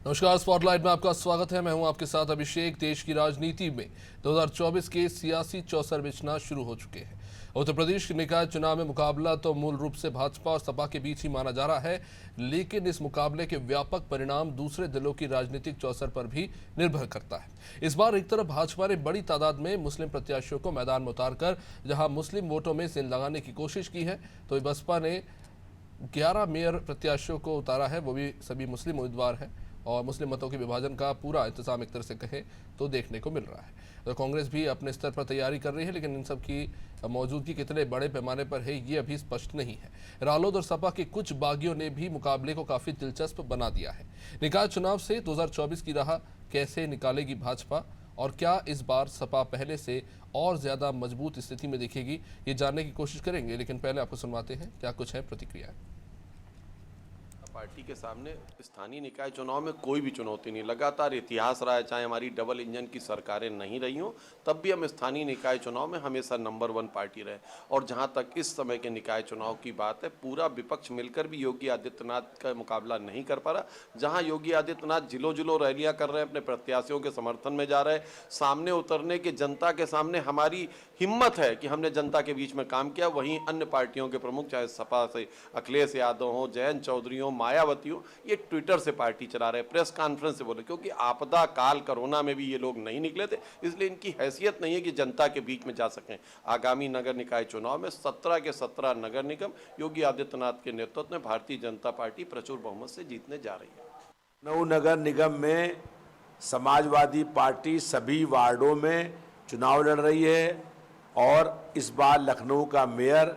नमस्कार, स्पॉटलाइट में आपका स्वागत है। मैं हूं आपके साथ अभिषेक। देश की राजनीति में 2024 के सियासी चौसर बिछना शुरू हो चुके हैं। उत्तर प्रदेश के निकाय चुनाव में मुकाबला तो मूल रूप से भाजपा और सपा के बीच ही माना जा रहा है, लेकिन इस मुकाबले के व्यापक परिणाम दूसरे दलों की राजनीतिक चौसर पर भी निर्भर करता है। इस बार एक तरफ भाजपा ने बड़ी तादाद में मुस्लिम प्रत्याशियों को मैदान में उतारकर जहां मुस्लिम वोटों में सिन लगाने की कोशिश की है, तो बसपा ने 11 मेयर प्रत्याशियों को उतारा है, वो भी सभी मुस्लिम उम्मीदवार हैं और मुस्लिम मतों के विभाजन का पूरा इंतजाम एक तरह से कहें तो देखने को मिल रहा है। तो कांग्रेस भी अपने स्तर पर तैयारी कर रही है, लेकिन इन सब की मौजूदगी कितने बड़े पैमाने पर है ये अभी स्पष्ट नहीं है। रालोद और सपा के कुछ बागियों ने भी मुकाबले को काफी दिलचस्प बना दिया है। निकाय चुनाव से 2024 की राह कैसे निकालेगी भाजपा और क्या इस बार सपा पहले से और ज्यादा मजबूत स्थिति में दिखेगी, ये जानने की कोशिश करेंगे। लेकिन पहले आपको सुनवाते हैं क्या कुछ है प्रतिक्रियाएं। पार्टी के सामने स्थानीय निकाय चुनाव में कोई भी चुनौती नहीं, लगातार इतिहास रहा है, चाहे हमारी डबल इंजन की सरकारें नहीं रही हों, तब भी हम स्थानीय निकाय चुनाव में हमेशा नंबर 1 पार्टी रहे। और जहां तक इस समय के निकाय चुनाव की बात है, पूरा विपक्ष मिलकर भी योगी आदित्यनाथ का मुकाबला नहीं कर पा रहा। जहां योगी आदित्यनाथ जिलो रैलियां कर रहे हैं, अपने प्रत्याशियों के समर्थन में जा रहे हैं, सामने उतरने की जनता के सामने हमारी हिम्मत है कि हमने जनता के बीच में काम किया, वहीं अन्य पार्टियों के प्रमुख चाहे सपा से अखिलेश यादव हो, जयंत चौधरी हो, मायावती हो, ये ट्विटर से पार्टी चला रहे, प्रेस कॉन्फ्रेंस से बोले, क्योंकि आपदा काल कोरोना में भी ये लोग नहीं निकले थे, इसलिए इनकी हैसियत नहीं है कि जनता के बीच में जा सकें। आगामी नगर निकाय चुनाव में 17 के 17 नगर निगम योगी आदित्यनाथ के नेतृत्व में भारतीय जनता पार्टी प्रचुर बहुमत से जीतने जा रही है। 9 नगर निगम में समाजवादी पार्टी सभी वार्डों में चुनाव लड़ रही है और इस बार लखनऊ का मेयर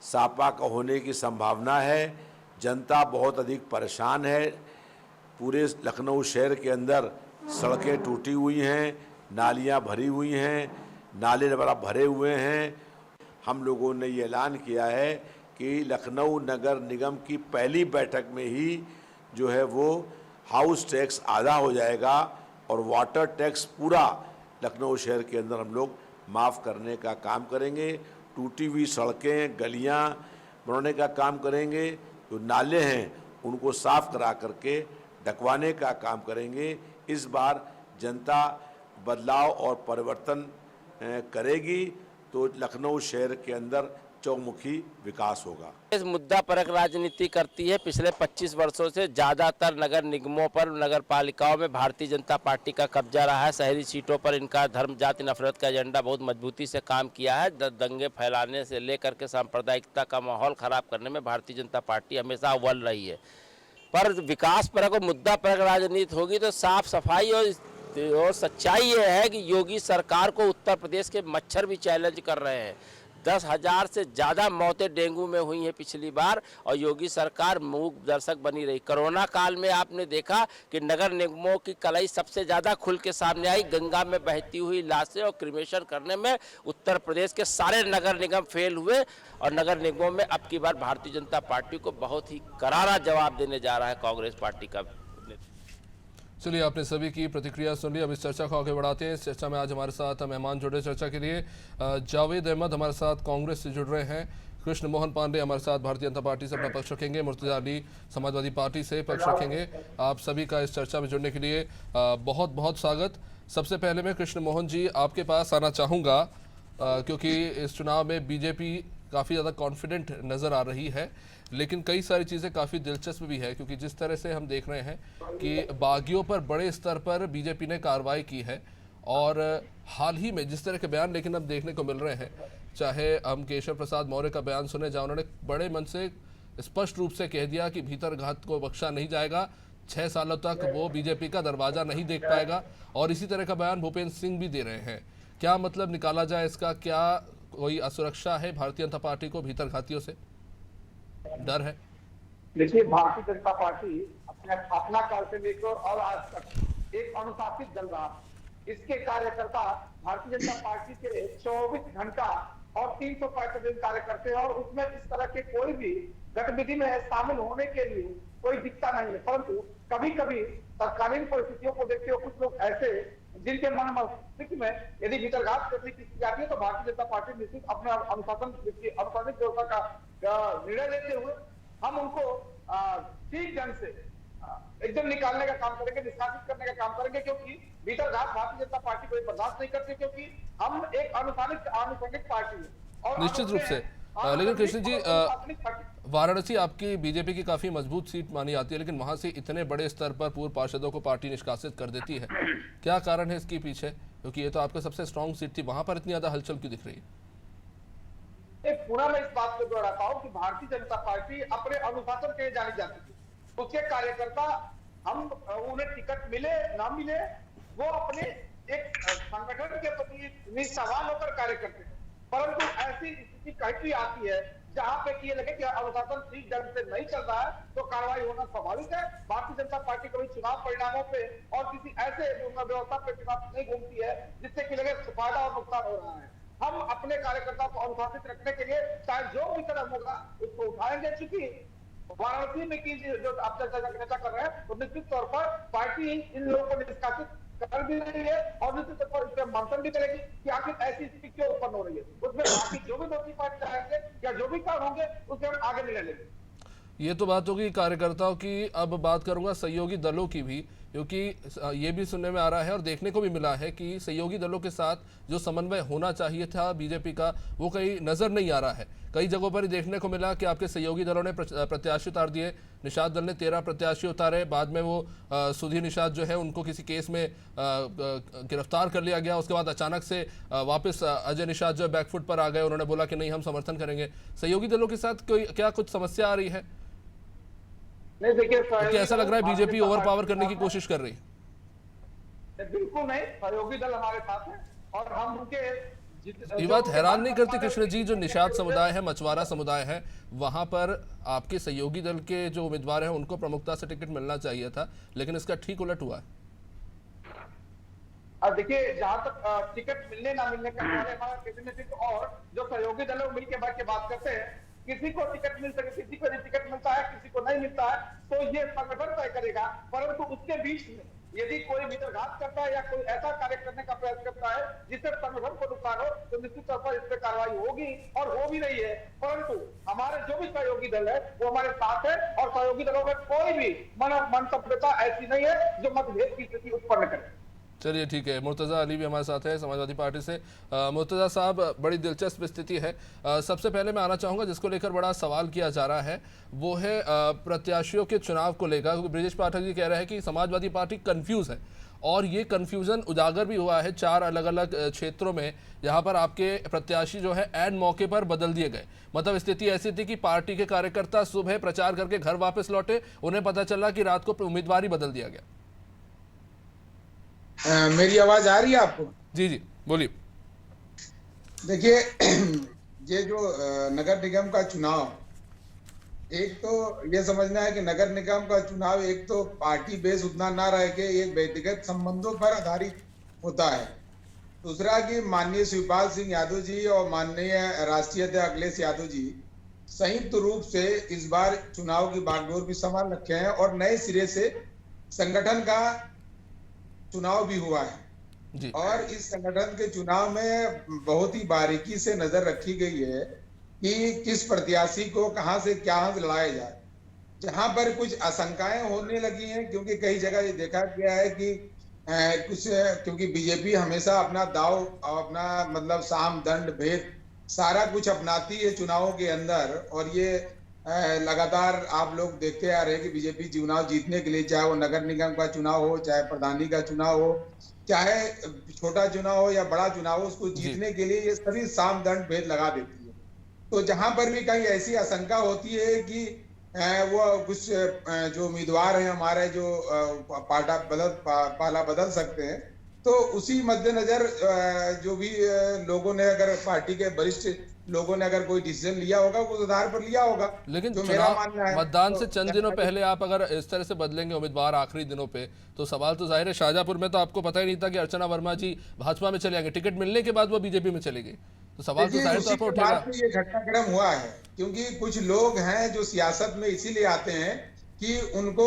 सपा का होने की संभावना है। जनता बहुत अधिक परेशान है। पूरे लखनऊ शहर के अंदर सड़कें टूटी हुई हैं, नालियां भरी हुई हैं, नाले बराबर भरे हुए हैं। हम लोगों ने ये ऐलान किया है कि लखनऊ नगर निगम की पहली बैठक में ही जो है वो हाउस टैक्स आधा हो जाएगा और वाटर टैक्स पूरा लखनऊ शहर के अंदर हम लोग माफ़ करने का काम करेंगे। टूटी हुई सड़कें गलियां बनाने का काम करेंगे, जो नाले हैं उनको साफ करा करके ढकवाने का काम करेंगे। इस बार जनता बदलाव और परिवर्तन करेगी तो लखनऊ शहर के अंदर चौमुखी विकास होगा। इस मुद्दा पर राजनीति करती है। पिछले 25 वर्षों से ज़्यादातर नगर निगमों पर, नगर पालिकाओं में भारतीय जनता पार्टी का कब्जा रहा है। शहरी सीटों पर इनका धर्म जाति नफरत का एजेंडा बहुत मजबूती से काम किया है। दंगे फैलाने से लेकर के सांप्रदायिकता का माहौल खराब करने में भारतीय जनता पार्टी हमेशा अव्वल रही है। पर विकास परक और मुद्दा परक राजनीति होगी तो साफ सफाई और सच्चाई ये है कि योगी सरकार को उत्तर प्रदेश के मच्छर भी चैलेंज कर रहे हैं। 10,000 से ज़्यादा मौतें डेंगू में हुई हैं पिछली बार और योगी सरकार मूक दर्शक बनी रही। कोरोना काल में आपने देखा कि नगर निगमों की कलई सबसे ज़्यादा खुल के सामने आई। गंगा में बहती हुई लाशें और क्रिमेशन करने में उत्तर प्रदेश के सारे नगर निगम फेल हुए और नगर निगमों में अब की बार भारतीय जनता पार्टी को बहुत ही करारा जवाब देने जा रहा है कांग्रेस पार्टी का। चलिए, आपने सभी की प्रतिक्रिया सुन ली। अब इस चर्चा को आगे बढ़ाते हैं। इस चर्चा में आज हमारे साथ मेहमान जुड़े चर्चा के लिए। जावेद अहमद हमारे साथ कांग्रेस से जुड़ रहे हैं, कृष्ण मोहन पांडे हमारे साथ भारतीय जनता पार्टी से अपना पक्ष रखेंगे, मुर्तजा अली समाजवादी पार्टी से पक्ष रखेंगे। आप सभी का इस चर्चा में जुड़ने के लिए बहुत बहुत स्वागत। सबसे पहले मैं कृष्ण मोहन जी आपके पास आना चाहूँगा, क्योंकि इस चुनाव में बीजेपी काफ़ी ज़्यादा कॉन्फिडेंट नज़र आ रही है, लेकिन कई सारी चीज़ें काफ़ी दिलचस्प भी है, क्योंकि जिस तरह से हम देख रहे हैं कि बागियों पर बड़े स्तर पर बीजेपी ने कार्रवाई की है और हाल ही में जिस तरह के बयान लेकिन अब देखने को मिल रहे हैं, चाहे हम केशव प्रसाद मौर्य का बयान सुने जहाँ उन्होंने बड़े मन से स्पष्ट रूप से कह दिया कि भीतर घात को बख्शा नहीं जाएगा, 6 सालों तक वो बीजेपी का दरवाज़ा नहीं देख पाएगा, और इसी तरह का बयान भूपेंद्र सिंह भी दे रहे हैं। क्या मतलब निकाला जाए इसका? क्या कोई असुरक्षा है भारतीय जनता पार्टी को भीतर घातियों से? डर है? देखिए, भारतीय जनता पार्टी अपने स्थापना काल से लेकर और आज तक एक अनुशासित दल रहा। इसके कार्यकर्ता भारतीय जनता पार्टी के 24 घंटा और 365 दिन कार्य करते हैं और उसमें इस तरह के कोई भी गतिविधि में शामिल होने के लिए कोई दिक्कत नहीं है। परंतु कभी कभी तत्कालीन परिस्थितियों को देखते हुए कुछ लोग ऐसे जिनके मन मस्तिष्क में यदि भीतरघात करने की जाती है तो भारतीय जनता पार्टी निश्चित अपने अनुशासित व्यवस्था का निर्णय लेते हुए हम उनको ठीक ढंग से एकदम निकालने का काम करेंगे, निष्कासित करने का काम करेंगे, क्योंकि भीतर घात भारतीय जनता पार्टी को बर्दाश्त नहीं करती, क्योंकि हम एक आनुषंगिक पार्टी है। और निश्चित रूप से। लेकिन कृष्ण जी, वाराणसी आपकी बीजेपी की काफी मजबूत सीट मानी जाती है, लेकिन वहां से इतने बड़े स्तर पर पूर्व पार्षदों को पार्टी निष्कासित कर देती है, क्या कारण है इसके पीछे? क्योंकि ये तो आपका सबसे स्ट्रांग सीट थी, वहां पर इतनी ज्यादा हलचल क्यों दिख रही है? पुनः मैं इस बात को दोहराता हूं कि भारतीय जनता पार्टी अपने अनुशासन के लिए जानी जाती थी। उसके कार्यकर्ता, हम उन्हें टिकट मिले ना मिले, वो अपने एक संगठन के प्रति निष्ठावान होकर कार्य करते हैं। परंतु ऐसी स्थिति कहीं भी आती है जहां पे ये लगे कि अनुशासन ठीक ढंग से नहीं चल रहा है, तो कार्रवाई होना स्वाभाविक है। भारतीय जनता पार्टी कभी चुनाव परिणामों पे और किसी ऐसे व्यवस्था पे चुनाव नहीं घूमती है जिससे कि लगे फायदा और नुकसान हो रहा है। हम अपने कार्यकर्ता को अनुशासित रखने के लिए चाहे जो भी कदम होगा उसको उठाएंगे। चूंकि वाराणसी में की जो आप चर्चा कर रहे हैं, तो निश्चित तौर पर पार्टी इन लोगों को निष्कासित कर भी रही है और निश्चित तौर पर इस पर मंथन भी करेगी कि आखिर ऐसी स्थिति क्यों उत्पन्न हो रही है। उसमें बाकी जो भी दोषी पार्टी चाहेंगे या जो भी काम होंगे उससे हम आगे निर्णय लेंगे। ये तो बात होगी कार्यकर्ताओं की। अब बात करूंगा सहयोगी दलों की भी, क्योंकि ये भी सुनने में आ रहा है और देखने को भी मिला है कि सहयोगी दलों के साथ जो समन्वय होना चाहिए था बीजेपी का, वो कहीं नजर नहीं आ रहा है। कई जगहों पर ही देखने को मिला कि आपके सहयोगी दलों ने प्रत्याशी उतार दिए। निषाद दल ने 13 प्रत्याशी उतारे, बाद में वो सुधीर निषाद जो है उनको किसी केस में गिरफ्तार कर लिया गया। उसके बाद अचानक से वापस अजय निषाद जो बैकफुट पर आ गए, उन्होंने बोला कि नहीं हम समर्थन करेंगे। सहयोगी दलों के साथ कोई क्या कुछ समस्या आ रही है? नहीं, देखिए, क्योंकि ऐसा लग रहा है बीजेपी ओवर पावर करने की कोशिश कर रही है। बिल्कुल नहीं, सहयोगी दल हमारे साथ है और हम उनके ये बात हैरान नहीं करती कृष्ण जी, जो निषाद समुदाय है, मछुआरा समुदाय है, वहां पर आपके सहयोगी दल के जो उम्मीदवार हैं उनको प्रमुखता से टिकट मिलना चाहिए था, लेकिन इसका ठीक उलट हुआ है। देखिए, जहां तक टिकट मिलने ना मिलने का सवाल है, हमारा कैबिनेट और जो सहयोगी दलों मिलकर बैठ के बात करते हैं, किसी को टिकट मिल सके, किसी को टिकट मिलता है, किसी को नहीं मिलता है, तो ये संगठन तय करेगा। परंतु उसके बीच में यदि कोई भीतरघात करता है या कोई ऐसा कार्य करने का प्रयास करता है जिससे संगठन को नुकसान हो, तो निश्चित तौर पर इस पर कार्रवाई होगी और हो भी रही है। परंतु हमारे जो भी सहयोगी दल है वो हमारे साथ है और सहयोगी दलों में कोई भी मनसभ्यता ऐसी नहीं है जो मतभेद की स्थिति उत्पन्न करे। चलिए ठीक है, मुर्तज़ा अली भी हमारे साथ है समाजवादी पार्टी से। मुर्तज़ा साहब, बड़ी दिलचस्प स्थिति है। सबसे पहले मैं आना चाहूँगा जिसको लेकर बड़ा सवाल किया जा रहा है, वो है प्रत्याशियों के चुनाव को लेकर, क्योंकि ब्रिजेश पाठक जी कह रहे हैं कि समाजवादी पार्टी कंफ्यूज है और ये कंफ्यूजन उजागर भी हुआ है 4 अलग अलग क्षेत्रों में, जहाँ पर आपके प्रत्याशी जो है एंड मौके पर बदल दिए गए। मतलब स्थिति ऐसी थी कि पार्टी के कार्यकर्ता सुबह प्रचार करके घर वापस लौटे, उन्हें पता चला कि रात को उम्मीदवार ही बदल दिया गया। मेरी आवाज आ रही है आपको? जी जी बोलिए। देखिए, ये जो नगर निगम का चुनाव, एक तो ये समझना है कि नगर निगम का चुनाव एक तो पार्टी बेस उतना ना रह के एक व्यक्तिगत संबंधों पर आधारित होता है। दूसरा कि माननीय शिवपाल सिंह यादव जी और माननीय राष्ट्रीय अध्यक्ष अखिलेश यादव जी संयुक्त रूप से इस बार चुनाव की बागडोर भी संभाल रखे हैं और नए सिरे से संगठन का चुनाव भी हुआ है जी। और इस संगठन के चुनाव में बहुत ही बारीकी से नजर रखी गई है कि किस प्रत्याशी को कहां से क्या लड़ाया जाए। जहां पर कुछ आशंकाएं होने लगी हैं, क्योंकि कई जगह ये देखा गया है कि क्योंकि बीजेपी हमेशा अपना दाव, अपना मतलब साम दंड भेद सारा कुछ अपनाती है चुनावों के अंदर, और ये लगातार आप लोग देखते आ रहे हैं कि बीजेपी चुनाव जीतने के लिए, चाहे वो नगर निगम का चुनाव हो, चाहे प्रधानी का चुनाव हो, चाहे छोटा चुनाव हो या बड़ा चुनाव हो, उसको जीतने के लिए ये सभी साम दंड भेद लगा देती है। तो जहां पर भी कहीं ऐसी आशंका होती है कि वो कुछ जो उम्मीदवार हैं हमारे जो पाला बदल सकते हैं, तो उसी मद्देनजर जो भी लोगों ने, अगर पार्टी के वरिष्ठ लोगों ने अगर कोई डिसीजन लिया होगा उस आधार पर लिया होगा। लेकिन मतदान से चंद दिनों पहले आप अगर इस तरह से बदलेंगे उम्मीदवार आखिरी दिनों पे, तो सवाल तो जाहिर है। शाहजहांपुर में तो आपको पता ही नहीं था कि अर्चना वर्मा जी भाजपा में चले जाएंगे, टिकट मिलने के बाद वो बीजेपी में चले गए, तो सवाल तो जाहिर तौर पर उठेगा। ये घटनाक्रम हुआ है क्योंकि कुछ लोग हैं जो सियासत में इसीलिए आते हैं कि उनको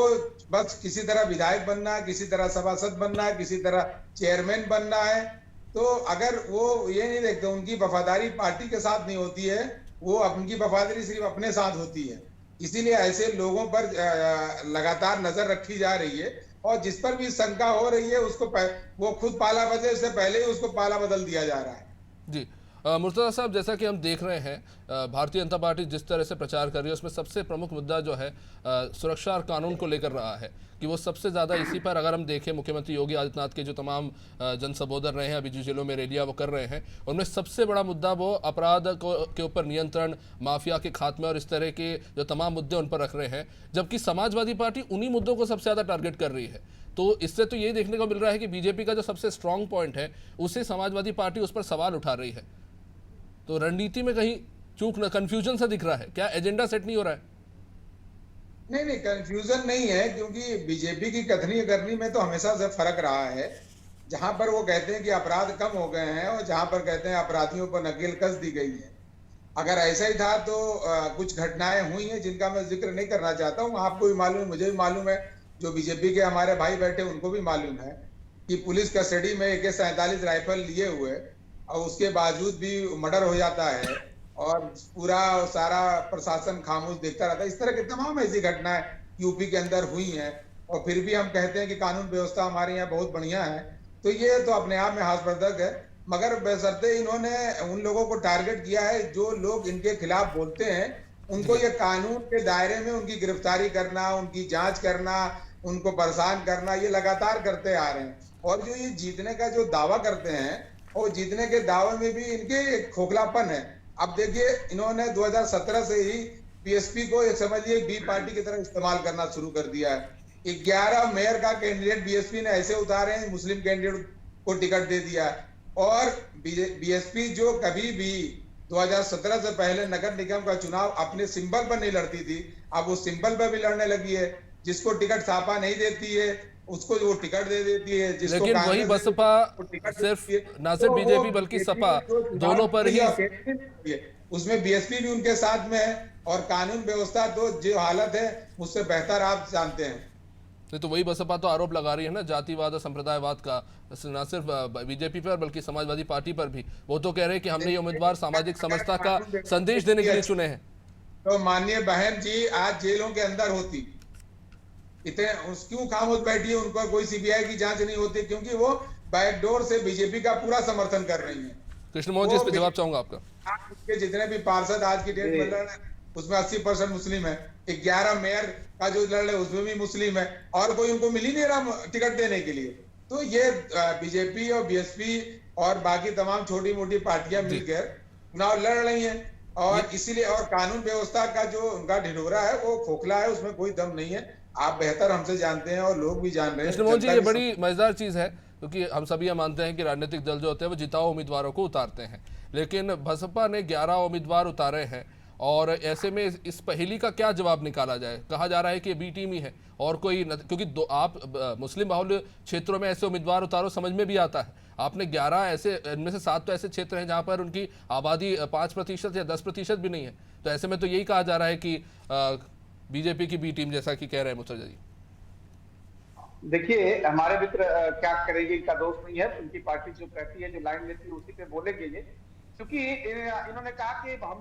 बस किसी तरह विधायक बनना है, किसी तरह सभासद बनना है, किसी तरह चेयरमैन बनना है। तो अगर वो ये नहीं देखते, उनकी वफादारी पार्टी के साथ नहीं होती है, वो उनकी वफादारी सिर्फ अपने साथ होती है। इसीलिए ऐसे लोगों पर लगातार नजर रखी जा रही है, और जिस पर भी शंका हो रही है उसको वो खुद पाला बदले उससे पहले ही उसको पाला बदल दिया जा रहा है। जी मुर्तज़ा साहब, जैसा कि हम देख रहे हैं भारतीय जनता पार्टी जिस तरह से प्रचार कर रही है उसमें सबसे प्रमुख मुद्दा जो है सुरक्षा और कानून को लेकर रहा है कि वो सबसे ज़्यादा इसी पर, अगर हम देखें मुख्यमंत्री योगी आदित्यनाथ के जो तमाम जन संबोधन रहे हैं, अभी जो जिलों में रैलियां वो कर रहे हैं, उनमें सबसे बड़ा मुद्दा वो अपराध के ऊपर नियंत्रण, माफिया के खात्मे और इस तरह के जो तमाम मुद्दे उन पर रख रहे हैं, जबकि समाजवादी पार्टी उन्हीं मुद्दों को सबसे ज़्यादा टारगेट कर रही है। तो इससे तो ये देखने को मिल रहा है कि बीजेपी का जो सबसे स्ट्रांग पॉइंट है उसे समाजवादी पार्टी उस पर सवाल उठा रही है। तो रणनीति में कहीं चूक न, कंफ्यूजन सा दिख रहा है, क्या एजेंडा सेट नहीं हो रहा है? नहीं, कंफ्यूजन नहीं है, क्योंकि बीजेपी की कथनी करनी में तो हमेशा से फर्क रहा है। जहां पर वो कहते हैं कि अपराध कम हो गए हैं और जहां पर कहते हैं अपराधियों पर नकेल कस दी गई है। अगर ऐसा ही था तो कुछ घटनाएं हुई हैं जिनका मैं जिक्र नहीं करना चाहता हूँ, आपको भी मालूम है, मुझे भी मालूम है, जो बीजेपी के हमारे भाई बैठे उनको भी मालूम है कि पुलिस कस्टडी में AK-47 राइफल लिए हुए और उसके बावजूद भी मर्डर हो जाता है और पूरा सारा प्रशासन खामोश देखता रहता है। इस तरह की तमाम ऐसी घटनाएं यूपी के अंदर हुई हैं और फिर भी हम कहते हैं कि कानून व्यवस्था हमारे यहाँ बहुत बढ़िया है। तो ये तो अपने आप में हास्यवर्धक है, मगर बशर्ते इन्होंने उन लोगों को टारगेट किया है जो लोग इनके खिलाफ बोलते हैं, उनको ये कानून के दायरे में उनकी गिरफ्तारी करना, उनकी जांच करना, उनको परेशान करना, ये लगातार करते आ रहे हैं। और जो ये जीतने का जो दावा करते हैं और जीतने के दावे में भी इनके एक खोखलापन है। अब देखिए, इन्होंने 2017 से ही बीएसपी को एक समझिए बी पार्टी की तरह इस्तेमाल करना शुरू कर दिया है। 11 मेयर का कैंडिडेट बीएसपी ने ऐसे उतारे हैं, मुस्लिम कैंडिडेट को टिकट दे दिया। और बीएसपी जो कभी भी 2017 से पहले नगर निगम का चुनाव अपने सिंबल पर नहीं लड़ती थी, अब वो सिंबल पर भी लड़ने लगी है। जिसको टिकट सापा नहीं देती है उसको वो टिकट दे देती है। लेकिन वही बसपा सिर्फ ना सिर्फ बीजेपी बल्कि सपा दोनों पर ही, उसमें बीएसपी भी उनके साथ में है और कानून व्यवस्था तो जो हालत है उससे बेहतर आप जानते हैं। नहीं तो वही बसपा तो आरोप लगा रही है ना जातिवाद और संप्रदायवाद का, ना सिर्फ बीजेपी पर बल्कि समाजवादी पार्टी पर भी। वो तो कह रहे हैं कि हमने ये उम्मीदवार सामाजिक समरसता का संदेश देने के लिए चुने हैं। तो माननीय बहन जी आज जेलों के अंदर होती, इतने क्यों खामोश बैठी है? उनका कोई सीबीआई की जांच नहीं होती, क्योंकि वो बैकडोर से बीजेपी का पूरा समर्थन कर रही है। कृष्ण मोहन जी, इस पे जवाब चाहूंगा आपका। उसके जितने भी पार्षद आज की डेट में लड़ रहे हैं उसमें 80% मुस्लिम है। 11 मेयर का जो लड़ रहे हैं उसमें भी मुस्लिम है और कोई उनको मिल ही नहीं रहा टिकट देने के लिए। तो ये बीजेपी और बीएसपी और बाकी तमाम छोटी मोटी पार्टियां मिलकर चुनाव लड़ रही हैं और इसीलिए, और कानून व्यवस्था का जो उनका ढिढोरा है वो खोखला है, उसमें कोई दम नहीं है। आप बेहतर हमसे जानते हैं और लोग भी जान रहे हैं। कृष्ण मोहन जी, ये बड़ी मजेदार चीज है क्योंकि हम सभी ये मानते हैं कि राजनीतिक दल जो होते हैं वो जिताओ उम्मीदवारों को उतारते हैं, लेकिन बसपा ने 11 उम्मीदवार उतारे हैं और ऐसे में इस पहेली का क्या जवाब निकाला जाए? कहा जा रहा है कि बी टीम ही है और कोई क्योंकि आप मुस्लिम बाहुल्य क्षेत्रों में ऐसे उम्मीदवार उतारो, समझ में भी आता है। आपने 11 ऐसे, इनमें से 7 तो ऐसे क्षेत्र हैं जहां पर उनकी आबादी 5% या 10% भी नहीं है। तो ऐसे में तो यही कहा जा रहा है कि बीजेपी की बी टीम, जैसा कि कह रहे हैं मुर्तजा जी। देखिए, हमारे मित्र क्या करेंगे, इनका दोष नहीं है। उनकी पार्टी जो कहती है, जो लाइन लेती है, उसी पे बोलेंगे ये। क्योंकि इन्होंने कहा कि हम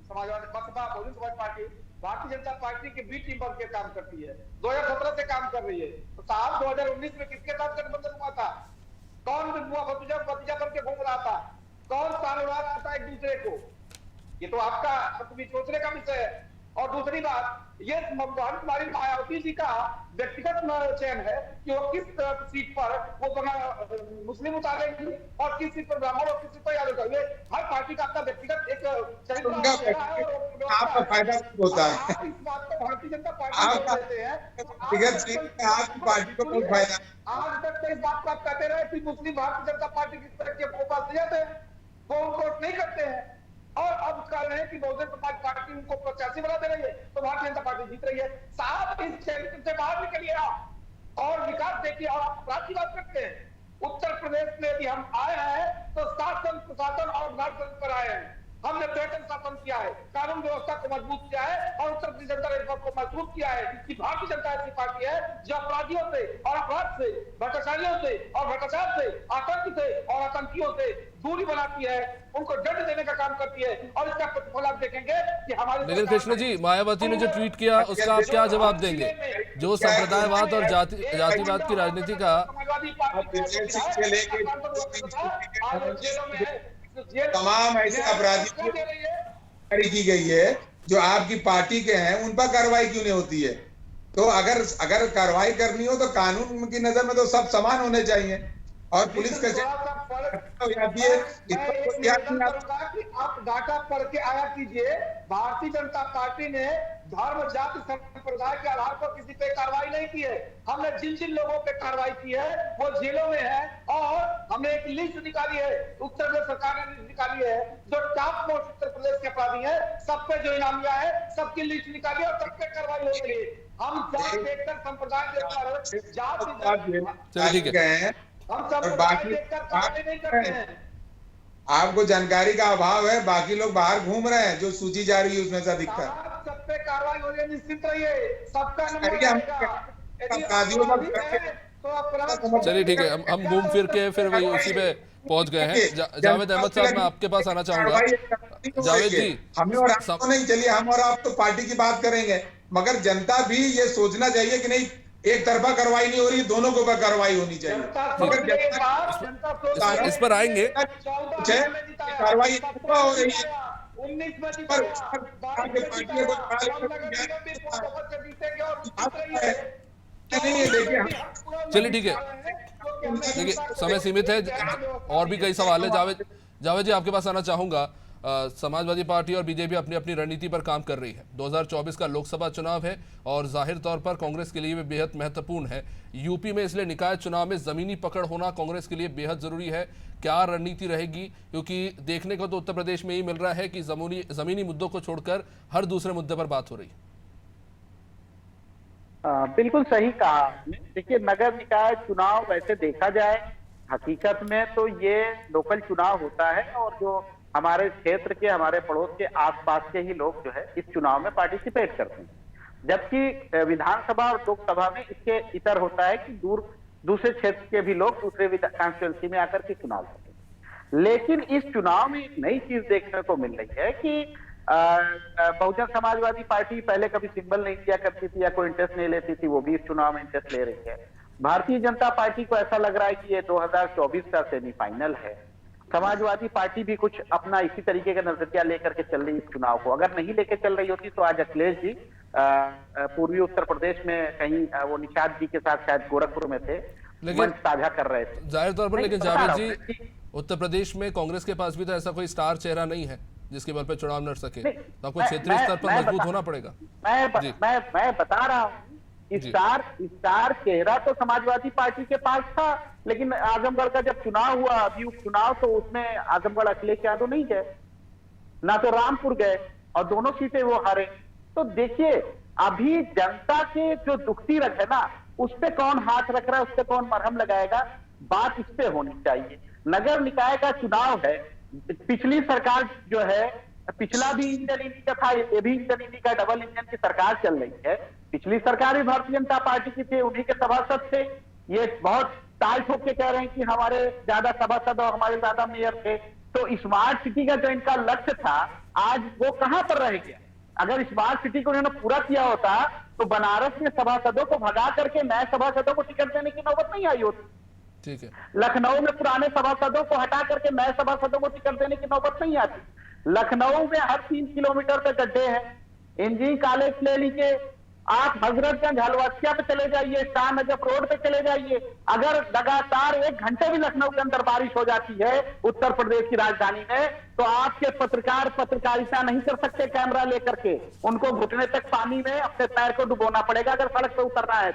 समाजवादी बसपा बहुजन समाज पार्टी भारतीय जनता पार्टी के बी टीम बन के काम करती है, 2017 से काम कर रही है। तो साल 2019 में किसके साथ गठबंधन हुआ था? कौन भतीजा बन के घूम रहा था? कौन ताल उड़ा रहा था एक दूसरे को? ये तो आपका सोचने का विषय है। और दूसरी बात, ये हमारी मायावती जी का व्यक्तिगत चयन है कि वो किस सीट पर वो मुस्लिम उतारेंगी और किस सीट पर ब्राह्मण और किस सीट पर यादव करेंगे। हर पार्टी का अपना व्यक्तिगत एक चरित्र आपका फायदा होता है। आप इस बात को भारतीय जनता पार्टी कहते हैं, आपकी पार्टी को बहुत फायदा। आज तक तो इस बात को आप कहते रहे कि मुस्लिम भारतीय जनता पार्टी किस तरह के पास जाते हैं, वो उनको नहीं करते हैं। और अब कह रहे हैं कि बहुजन समाज पार्टी उनको प्रत्याशी बना दे रही है, तो भारतीय जनता पार्टी जीत रही है। साहब, इस क्षेत्र से बाहर निकलिए आप और विकास देखिए। और आप अपराध की बात करते हैं। उत्तर प्रदेश में भी हम आए हैं तो शासन प्रशासन और नागरिक पर आए हैं। हमने बेहतर शासन किया है, कानून व्यवस्था को मजबूत किया है और उत्तर प्रदेश जनता ने को मजबूत किया है कि भारतीय जनता ऐसी पार्टी है जो अपराधियों से और अपराध से, भ्रष्टाचारियों से और भ्रष्टाचार से, आतंक से और आतंकियों से दूरी बनाती है, उनको दंड देने का काम करती है। और इसका प्रतिफल आप देखेंगे कि हमारे। लेकिन कृष्ण जी, मायावती ने जो ट्वीट किया उसका आप क्या जवाब देंगे? जो संप्रदायवाद और जातिवाद की राजनीति का तमाम ऐसे अपराधी की गई है जो आपकी पार्टी के हैं, उन पर कार्रवाई क्यों नहीं होती है? तो अगर कार्रवाई करनी हो तो कानून की नजर में तो सब समान होने चाहिए और पुलिस का आप डाटा पढ़ के आया कीजिए। भारतीय जनता पार्टी ने धर्म, जाति, संप्रदाय के आधार पर किसी पे कार्रवाई नहीं की है। हमने जिन लोगों पे कार्रवाई की है वो जेलों में है और हमने एक लिस्ट निकाली है, उत्तर प्रदेश सरकार ने लिस्ट निकाली है जो टॉप मोस्ट उत्तर प्रदेश के अपराधी है, सब पे जो इनामिया है सबकी लिस्ट निकाली और सब पे कार्रवाई हो रही है। हम जात देखकर, संप्रदाय देखकर, जाति चलिए ठीक है, हम सब देखकर कार्रवाई नहीं करते हैं। आपको जानकारी का अभाव है, बाकी लोग बाहर घूम रहे हैं, जो सूची जा रही है उसमें से अधिकतर सब पे कार्रवाई हो रही है, निश्चित रहिए, सबका चलिए ठीक है, हम घूम फिर के फिर वही उसी पे पहुंच गए हैं। जावेद अहमद साहब, मैं आपके पास आना चाहूंगा। जावेद जी, हमें और आपको नहीं, चलिए हम और आप तो पार्टी की बात करेंगे, मगर जनता भी ये सोचना चाहिए कि नहीं एक तरफा कार्रवाई नहीं हो रही, दोनों को कार्रवाई होनी चाहिए। इस पर आएंगे। कार्रवाई हो रही है चलिए ठीक है, देखिए समय सीमित है और भी कई सवाल है। जावेद जी, आपके पास आना चाहूंगा। समाजवादी पार्टी और बीजेपी अपनी अपनी रणनीति पर काम कर रही है। 2024 का लोकसभा चुनाव है और जाहिर तौर पर कांग्रेस के लिए भी बेहद महत्वपूर्ण है। यूपी में इसलिए निकाय चुनाव में जमीनी पकड़ होना कांग्रेस के लिए बेहद जरूरी है। क्या रणनीति रहेगी? क्योंकि देखने को तो उत्तर प्रदेश में ही मिल रहा है कि जमीनी मुद्दों को छोड़कर हर दूसरे मुद्दे पर बात हो रही है। बिल्कुल सही कहा। देखिए, नगर निकाय चुनाव वैसे देखा जाए हकीकत में तो ये लोकल चुनाव होता है और जो हमारे क्षेत्र के, हमारे पड़ोस के आसपास के ही लोग जो है इस चुनाव में पार्टिसिपेट करते हैं, जबकि विधानसभा और लोकसभा में इसके इतर होता है कि दूसरे क्षेत्र के भी लोग दूसरे कॉन्स्टिट्यूंसी में आकर के चुनाव करते हैं। लेकिन इस चुनाव में एक नई चीज देखने को मिल रही है कि बहुजन समाजवादी पार्टी पहले कभी सिंबल नहीं दिया करती थी या कोई इंटरेस्ट नहीं लेती थी, वो भी इस चुनाव में इंटरेस्ट ले रही है। भारतीय जनता पार्टी को ऐसा लग रहा है कि ये 2024 का सेमीफाइनल है। समाजवादी पार्टी भी कुछ अपना इसी तरीके का नजरिया लेकर के चल रही है इस चुनाव को। अगर नहीं लेके चल रही होती तो आज अखिलेश जी पूर्वी उत्तर प्रदेश में कहीं वो निषाद जी के साथ शायद गोरखपुर में थे, मंच साझा कर रहे थे जाहिर तौर पर। लेकिन जावेद जी, उत्तर प्रदेश में कांग्रेस के पास भी तो ऐसा कोई स्टार चेहरा नहीं है जिसके बल पे चुनाव लड़ सके, तो आपको क्षेत्रीय स्तर पर मजबूत होना पड़ेगा। मैं बता रहा हूँ, स्टार चेहरा तो समाजवादी पार्टी के पास था, लेकिन आजमगढ़ का जब चुनाव हुआ, अभी उपचुनाव, तो उसमें आजमगढ़ अखिलेश यादव नहीं गए, ना तो रामपुर गए और दोनों सीटें वो हारे। तो देखिए, अभी जनता के जो दुखती रख है ना, उस पे कौन हाथ रख रहा है, उस पे कौन मरहम लगाएगा, बात इस पे होनी चाहिए। नगर निकाय का चुनाव है, पिछली सरकार जो है, पिछला भी इंजन इंडी का था, ये भी इंजन इंडी का डबल इंजन की सरकार चल रही है। पिछली सरकार भी भारतीय जनता पार्टी की थी, उन्हीं के सभासद थे। ये बहुत ताल ठोक के कह रहे हैं कि हमारे ज्यादा सभासद और हमारे ज्यादा मेयर थे। तो स्मार्ट सिटी का जो इनका लक्ष्य था, आज वो कहां पर रह गया? अगर स्मार्ट सिटी को उन्होंने पूरा किया होता तो बनारस में सभासदों को भगा करके नए सभासदों को टिकट देने की नौबत नहीं आई होती। ठीक है। लखनऊ में पुराने सभासदों को हटा करके नए सभासदों को टिकट देने की नौबत नहीं आती। लखनऊ में हर 3 किलोमीटर पे गड्ढे हैं। इंजीनियरिंग कॉलेज ले लीजिए, आप हजरतगंज हलवसिया पे चले जाइए, शाह नजफ रोड पे चले जाइए। अगर लगातार 1 घंटे भी लखनऊ के अंदर बारिश हो जाती है उत्तर प्रदेश की राजधानी में, तो आपके पत्रकार पत्रकारिता नहीं कर सकते कैमरा लेकर के। उनको घुटने तक पानी में अपने पैर को डुबोना पड़ेगा अगर सड़क पे उतरना है।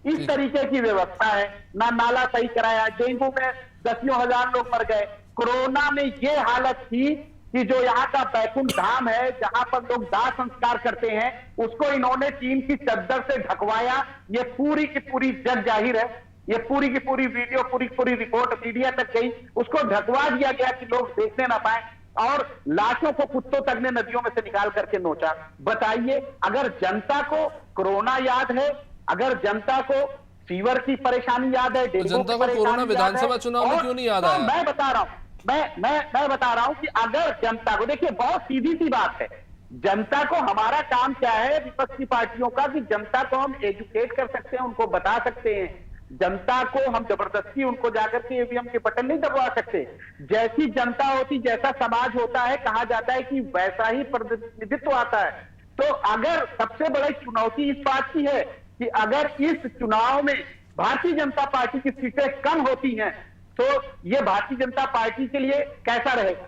इस तरीके की व्यवस्था है। ना नाला सही कराया, डेंगू में 10 हजार लोग मर गए। कोरोना में ये हालत थी कि जो यहाँ का बैकुंठ धाम है, जहां पर लोग दाह संस्कार करते हैं, उसको इन्होंने टीम की चद्दर से ढकवाया। ये पूरी की पूरी जग जाहिर है, ये पूरी की पूरी वीडियो, पूरी रिपोर्ट मीडिया तक गई, उसको ढकवा दिया गया कि लोग देखने ना पाए। और लाशों को कुत्तों तक ने नदियों में से निकाल करके नोचा। बताइए, अगर जनता को कोरोना याद है, अगर जनता को फीवर की परेशानी याद है, डेंगू जनता की को परेशानी कोरोना याद विधानसभा है, चुनाव में और क्यों नहीं याद तो आया? मैं बता रहा हूं, मैं बता रहा हूं कि अगर जनता को, देखिए बहुत सीधी सी बात है, जनता को हमारा काम क्या है विपक्षी पार्टियों का, कि जनता को हम एजुकेट कर सकते हैं, उनको बता सकते हैं। जनता को हम जबरदस्ती उनको जाकर के ईवीएम के बटन नहीं दबवा सकते। जैसी जनता होती, जैसा समाज होता है, कहा जाता है कि वैसा ही प्रतिनिधित्व आता है। तो अगर सबसे बड़ी चुनौती इस बात की है कि अगर इस चुनाव में भारतीय जनता पार्टी की सीटें कम होती हैं तो ये भारतीय जनता पार्टी के लिए कैसा रहेगा?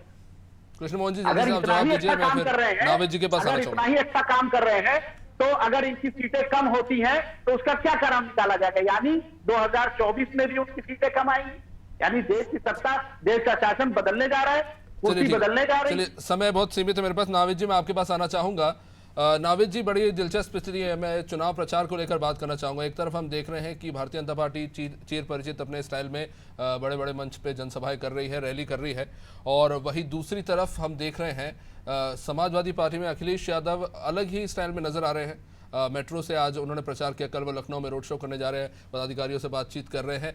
कृष्ण मोहन जी, अगर जल्दी से आप इतना जवाब ही दीजिए, अच्छा मैं काम कर रहे फिर हैं, नावेद जी के पास आना अगर इतना चाहूंगा। ही अच्छा काम कर रहे हैं तो अगर इनकी सीटें कम होती हैं तो उसका क्या कारण निकाला जाएगा? यानी 2024 में भी उनकी सीटें कम आएंगी, यानी देश की सत्ता, देश का शासन बदलने जा रहा है, कुर्सी बदलने जा रही है। चलिए, समय बहुत सीमित है मेरे पास। नावेद जी, मैं आपके पास आना चाहूंगा। नावेद जी, बड़ी दिलचस्प स्थिति है। मैं चुनाव प्रचार को लेकर बात करना चाहूंगा। एक तरफ हम देख रहे हैं कि भारतीय जनता पार्टी चिर परिचित अपने स्टाइल में बड़े बड़े मंच पे जनसभाएं कर रही है, रैली कर रही है, और वही दूसरी तरफ हम देख रहे हैं समाजवादी पार्टी में अखिलेश यादव अलग ही स्टाइल में नजर आ रहे हैं। मेट्रो से आज उन्होंने प्रचार किया, कल वो लखनऊ में रोड शो करने जा रहे हैं, पदाधिकारियों से बातचीत कर रहे हैं।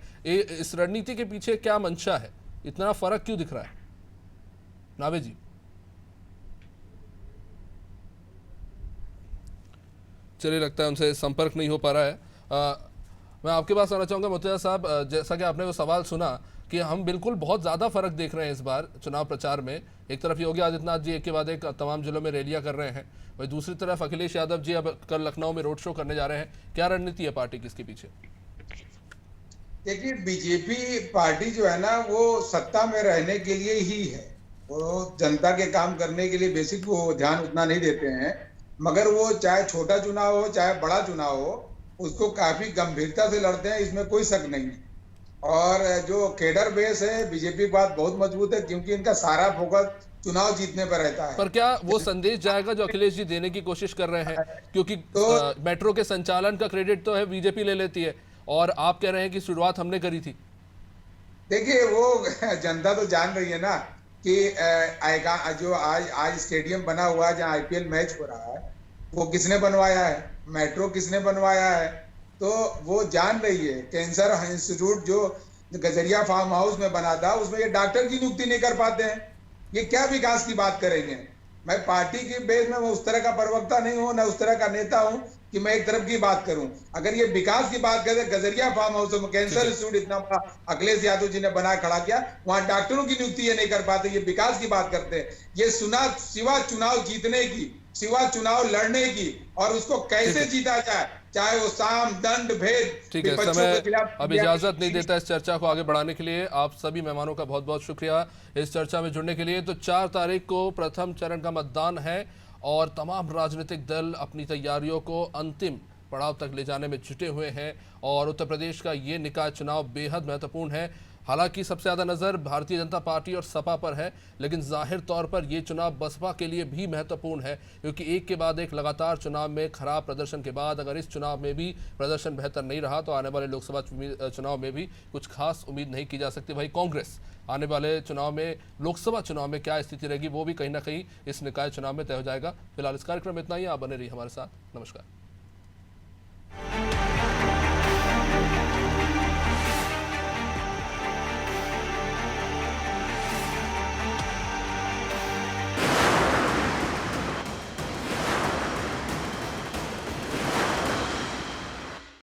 इस रणनीति के पीछे क्या मंशा है? इतना फर्क क्यों दिख रहा है? नावेद जी। चलिए, लगता है उनसे संपर्क नहीं हो पा रहा है। मैं आपके पास आना चाहूँगा मुर्तजा साहब, जैसा कि आपने वो सवाल सुना कि हम बिल्कुल बहुत ज़्यादा फर्क देख रहे हैं इस बार चुनाव प्रचार में। एक तरफ योगी आदित्यनाथ जी एक के बाद एक तमाम जिलों में रैलियां कर रहे हैं, वही दूसरी तरफ अखिलेश यादव जी अब कल लखनऊ में रोड शो करने जा रहे हैं। क्या रणनीति है पार्टी की इसके पीछे? देखिए, बीजेपी पार्टी जो है ना, वो सत्ता में रहने के लिए ही है। वो जनता के काम करने के लिए बेसिक वो ध्यान उतना नहीं देते हैं, मगर वो चाहे छोटा चुनाव हो चाहे बड़ा चुनाव हो, उसको काफी गंभीरता से लड़ते हैं, इसमें कोई शक नहीं है। और जो केडर बेस है बीजेपी की बात बहुत मजबूत है, क्योंकि इनका सारा फोकस चुनाव जीतने पर रहता है। पर क्या वो संदेश जाएगा जो अखिलेश जी देने की कोशिश कर रहे हैं? क्योंकि मेट्रो के संचालन का क्रेडिट तो है बीजेपी ले लेती है, और आप कह रहे हैं कि शुरुआत हमने करी थी। देखिए, वो जनता तो जान रही है ना कि जो आज स्टेडियम बना हुआ है जहाँ आईपीएल मैच हो रहा है, वो किसने बनवाया है, मेट्रो किसने बनवाया है। तो वो जान रही है। कैंसर इंस्टीट्यूट जो गजरिया फार्म हाउस में बना था, उसमें ये डॉक्टर की नियुक्ति नहीं कर पाते हैं। ये क्या विकास की बात करेंगे? मैं पार्टी की बेस में उस तरह का प्रवक्ता नहीं हूं, न उस तरह का नेता हूं कि मैं एक तरफ की बात करूं। अगर ये विकास की बात करें, गजरिया फार्म हाउस में कैंसर इंस्टीट्यूट इतना बड़ा अखिलेश यादव जी ने बना खड़ा किया, वहां डॉक्टरों की नियुक्ति ये नहीं कर पाते। ये विकास की बात करते हैं। ये सिवा चुनाव जीतने की, सिवा चुनाव लड़ने की, और उसको कैसे जीता जाए, चाहे वो साम दंड भेद। ठीक है, समय अब इजाजत नहीं देता इस चर्चा को आगे बढ़ाने के लिए। आप सभी मेहमानों का बहुत बहुत शुक्रिया इस चर्चा में जुड़ने के लिए। तो 4 तारीख को प्रथम चरण का मतदान है, और तमाम राजनीतिक दल अपनी तैयारियों को अंतिम पड़ाव तक ले जाने में जुटे हुए हैं, और उत्तर प्रदेश का ये निकाय चुनाव बेहद महत्वपूर्ण है। हालांकि सबसे ज़्यादा नज़र भारतीय जनता पार्टी और सपा पर है, लेकिन जाहिर तौर पर ये चुनाव बसपा के लिए भी महत्वपूर्ण है, क्योंकि एक के बाद एक लगातार चुनाव में खराब प्रदर्शन के बाद अगर इस चुनाव में भी प्रदर्शन बेहतर नहीं रहा तो आने वाले लोकसभा चुनाव में भी कुछ खास उम्मीद नहीं की जा सकती। वही कांग्रेस आने वाले चुनाव में, लोकसभा चुनाव में क्या स्थिति रहेगी वो भी कहीं ना कहीं इस निकाय चुनाव में तय हो जाएगा। फिलहाल इस कार्यक्रम में इतना ही। आप बने रहिए हमारे साथ। नमस्कार।